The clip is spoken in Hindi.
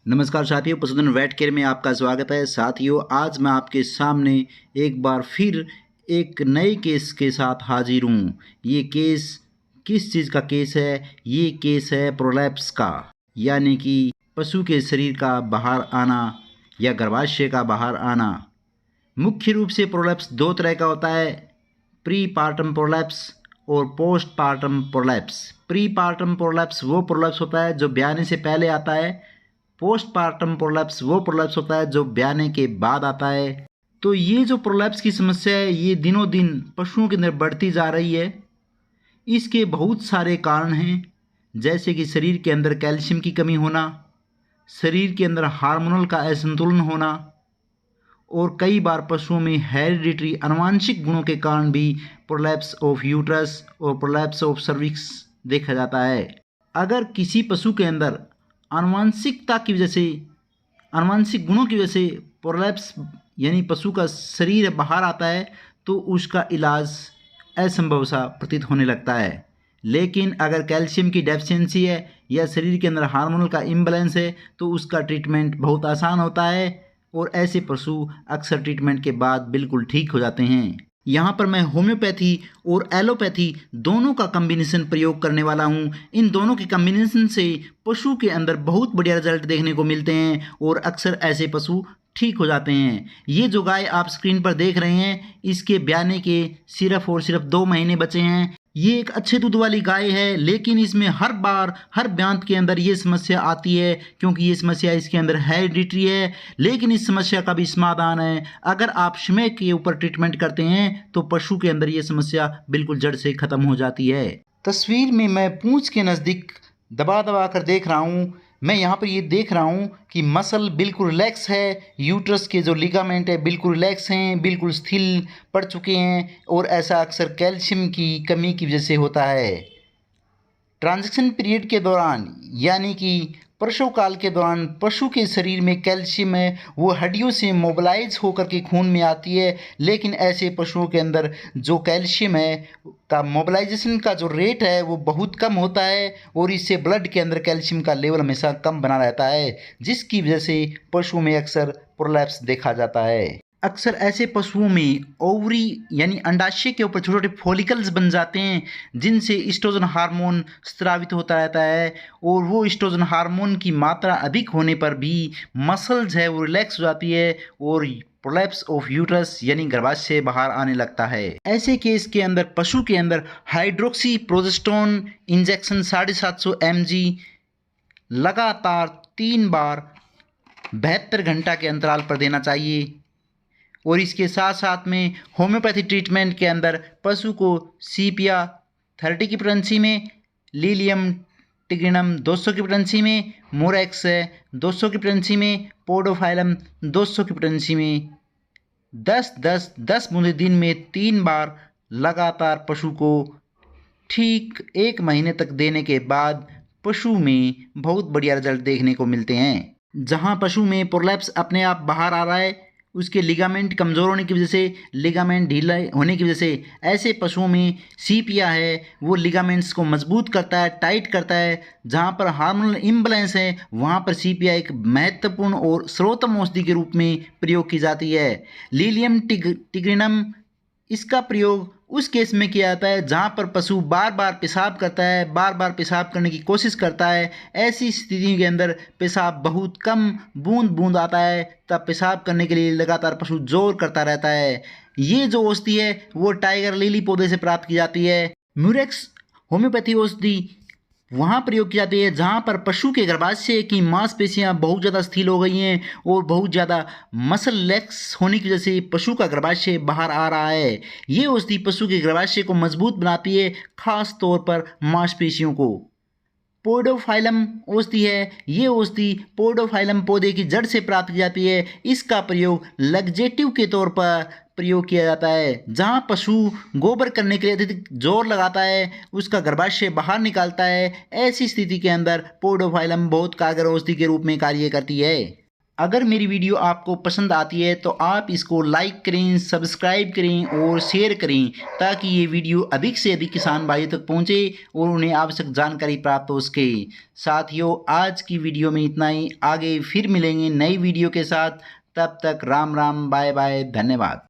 नमस्कार साथियों, पशुधन वेट केयर में आपका स्वागत है। साथियों, आज मैं आपके सामने एक बार फिर एक नए केस के साथ हाजिर हूँ। ये केस किस चीज़ का केस है? ये केस है प्रोलैप्स का, यानी कि पशु के शरीर का बाहर आना या गर्भाशय का बाहर आना। मुख्य रूप से प्रोलैप्स दो तरह का होता है, प्री पार्टम प्रोलैप्स और post partum prolapse. Pre partum prolapse वो प्रोलैप्स होता है जो ब्याने से पहले आता है। पोस्ट पार्टम प्रोलैप्स वो प्रोलैप्स होता है जो ब्याने के बाद आता है। तो ये जो प्रोलैप्स की समस्या है ये दिनों दिन पशुओं के अंदर बढ़ती जा रही है। इसके बहुत सारे कारण हैं, जैसे कि शरीर के अंदर कैल्शियम की कमी होना, शरीर के अंदर हार्मोनल का असंतुलन होना, और कई बार पशुओं में हेरिडिटरी आनुवंशिक गुणों के कारण भी प्रोलैप्स ऑफ यूट्रस और प्रोलैप्स ऑफ सर्विक्स देखा जाता है। अगर किसी पशु के अंदर आनुवंशिकता की वजह से, आनुवंशिक गुणों की वजह से प्रोलैप्स यानी पशु का शरीर बाहर आता है तो उसका इलाज असंभव सा प्रतीत होने लगता है। लेकिन अगर कैल्शियम की डेफिशिएंसी है या शरीर के अंदर हार्मोनल का इम्बैलेंस है तो उसका ट्रीटमेंट बहुत आसान होता है और ऐसे पशु अक्सर ट्रीटमेंट के बाद बिल्कुल ठीक हो जाते हैं। यहाँ पर मैं होम्योपैथी और एलोपैथी दोनों का कम्बिनेशन प्रयोग करने वाला हूँ। इन दोनों के कम्बिनेशन से पशु के अंदर बहुत बढ़िया रिजल्ट देखने को मिलते हैं और अक्सर ऐसे पशु ठीक हो जाते हैं। ये जो गाय आप स्क्रीन पर देख रहे हैं, इसके ब्याने के सिर्फ और सिर्फ 2 महीने बचे हैं। ये एक अच्छे दूध वाली गाय है, लेकिन इसमें हर बार हर ब्यांत के अंदर ये समस्या आती है क्योंकि ये समस्या इसके अंदर हेरिडिटरी है। लेकिन इस समस्या का भी समाधान है। अगर आप समय के ऊपर ट्रीटमेंट करते हैं तो पशु के अंदर ये समस्या बिल्कुल जड़ से खत्म हो जाती है। तस्वीर में मैं पूंछ के नज़दीक दबा दबा कर देख रहा हूँ। मैं यहाँ पर ये देख रहा हूँ कि मसल बिल्कुल रिलैक्स है, यूट्रस के जो लिगामेंट है बिल्कुल रिलैक्स हैं, बिल्कुल शिथिल पड़ चुके हैं और ऐसा अक्सर कैल्शियम की कमी की वजह से होता है। ट्रांजिशन पीरियड के दौरान यानी कि प्रसव काल के दौरान पशु के शरीर में कैल्शियम है वो हड्डियों से मोबिलाइज होकर के खून में आती है, लेकिन ऐसे पशुओं के अंदर जो कैल्शियम है का मोबिलाइजेशन का जो रेट है वो बहुत कम होता है और इससे ब्लड के अंदर कैल्शियम का लेवल हमेशा कम बना रहता है, जिसकी वजह से पशुओं में अक्सर प्रोलैप्स देखा जाता है। अक्सर ऐसे पशुओं में ओवरी यानी अंडाशय के ऊपर छोटे छोटे फॉलिकल्स बन जाते हैं जिनसे ईस्ट्रोजन हार्मोन स्रावित होता रहता है और वो ईस्ट्रोजन हार्मोन की मात्रा अधिक होने पर भी मसल्स है वो रिलैक्स हो जाती है और प्रोलैप्स ऑफ यूट्रस यानी गर्भाशय बाहर आने लगता है। ऐसे केस के अंदर पशु के अंदर हाइड्रोक्सी प्रोजेस्टेरोन इंजेक्शन 750 mg लगातार 3 बार 72 घंटा के अंतराल पर देना चाहिए। और इसके साथ साथ में होम्योपैथी ट्रीटमेंट के अंदर पशु को सीपिया 30 की पोटेंसी में, लीलियम टिग्रिनम 200 की पोटेंसी में, मोरेक्स 200 की पोटेंसी में, पोडोफाइलम 200 की पोटेंसी में 10-10-10 बूंदे दिन में 3 बार लगातार पशु को ठीक 1 महीने तक देने के बाद पशु में बहुत बढ़िया रिजल्ट देखने को मिलते हैं। जहां पशु में प्रोलैप्स अपने आप बाहर आ रहा है, उसके लिगामेंट कमज़ोर होने की वजह से, लिगामेंट ढीला होने की वजह से ऐसे पशुओं में सीपिया है वो लिगामेंट्स को मजबूत करता है, टाइट करता है। जहाँ पर हार्मोनल इम्बैलेंस है वहाँ पर सीपिया एक महत्वपूर्ण और सर्वोत्तम औषधि के रूप में प्रयोग की जाती है। लीलियम टिग्रिनम इसका प्रयोग उस केस में किया जाता है जहाँ पर पशु बार बार पेशाब करता है, बार बार पेशाब करने की कोशिश करता है। ऐसी स्थिति के अंदर पेशाब बहुत कम बूंद बूंद आता है, तब पेशाब करने के लिए लगातार पशु जोर करता रहता है। ये जो औषधि है वो टाइगर लिली पौधे से प्राप्त की जाती है। म्यूरेक्स होम्योपैथी औषधि वहाँ प्रयोग की जाती है जहाँ पर पशु के गर्भाशय की मांसपेशियाँ बहुत ज़्यादा शिथिल हो गई हैं और बहुत ज़्यादा मसल लैक्स होने की वजह से पशु का गर्भाशय बाहर आ रहा है। ये औषधि पशु के गर्भाशय को मजबूत बनाती है, खास तौर पर मांसपेशियों को। पोडोफाइलम औषधि है, ये औषधि पोडोफाइलम पौधे की जड़ से प्राप्त की जाती है। इसका प्रयोग लग्जेटिव के तौर पर प्रयोग किया जाता है। जहाँ पशु गोबर करने के लिए अत्यधिक जोर लगाता है, उसका गर्भाशय बाहर निकालता है, ऐसी स्थिति के अंदर पोडोफाइलम बहुत कारगर औषधि के रूप में कार्य करती है। अगर मेरी वीडियो आपको पसंद आती है तो आप इसको लाइक करें, सब्सक्राइब करें और शेयर करें ताकि ये वीडियो अधिक से अधिक किसान भाइयों तक पहुंचे और उन्हें आवश्यक जानकारी प्राप्त हो सके। साथियों, आज की वीडियो में इतना ही। आगे फिर मिलेंगे नई वीडियो के साथ। तब तक राम राम, बाय बाय, धन्यवाद।